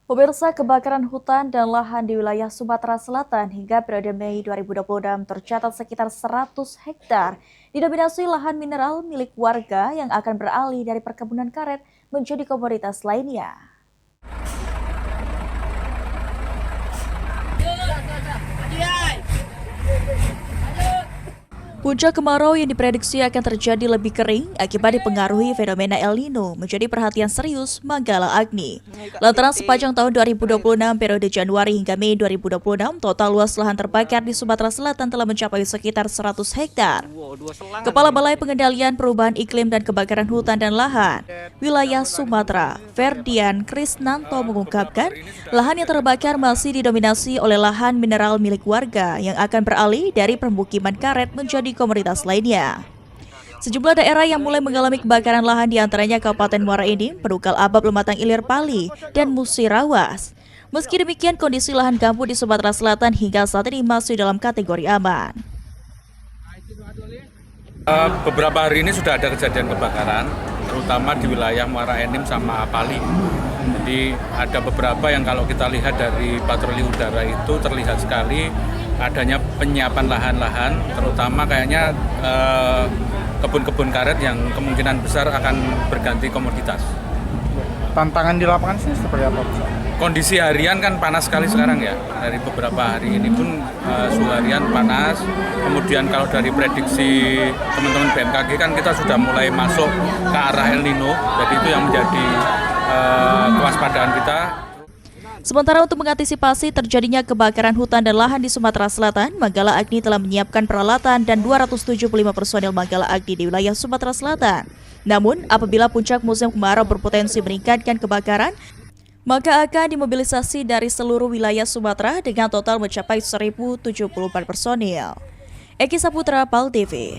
Pemirsa, kebakaran hutan dan lahan di wilayah Sumatera Selatan hingga periode Mei 2026 tercatat sekitar 100 hektar, didominasi lahan mineral milik warga yang akan beralih dari perkebunan karet menjadi komoditas lainnya. Puncak kemarau yang diprediksi akan terjadi lebih kering akibat dipengaruhi fenomena El Nino menjadi perhatian serius Manggala Agni. Lantaran sepanjang tahun 2026 periode Januari hingga Mei 2026, total luas lahan terbakar di Sumatera Selatan telah mencapai sekitar 100 hektar. Kepala Balai Pengendalian Perubahan Iklim dan Kebakaran Hutan dan Lahan Wilayah Sumatera, Ferdian Krisnanto mengungkapkan, lahan yang terbakar masih didominasi oleh lahan mineral milik warga yang akan beralih dari permukiman karet menjadi komoditas lainnya. Sejumlah daerah yang mulai mengalami kebakaran lahan diantaranya Kabupaten Muara Enim, Penukal Abab Lematang Ilir Pali, dan Musirawas. Meski demikian, kondisi lahan gambut di Sumatera Selatan hingga saat ini masih dalam kategori aman. Beberapa hari ini sudah ada kejadian kebakaran, terutama di wilayah Muara Enim sama Pali. Jadi ada beberapa yang kalau kita lihat dari patroli udara itu terlihat sekali adanya penyiapan lahan-lahan, terutama kayaknya kebun-kebun karet yang kemungkinan besar akan berganti komoditas. Tantangan di lapangan sih seperti apa? Kondisi harian kan panas sekali sekarang ya. Dari beberapa hari ini pun suhu harian panas. Kemudian kalau dari prediksi teman-teman BMKG kan kita sudah mulai masuk ke arah El Nino. Jadi itu yang menjadi kewaspadaan kita. Sementara untuk mengantisipasi terjadinya kebakaran hutan dan lahan di Sumatera Selatan, Manggala Agni telah menyiapkan peralatan dan 275 personil Manggala Agni di wilayah Sumatera Selatan. Namun, apabila puncak musim kemarau berpotensi meningkatkan kebakaran, maka akan dimobilisasi dari seluruh wilayah Sumatera dengan total mencapai 1.074 personil. Eki Saputra, PAL TV.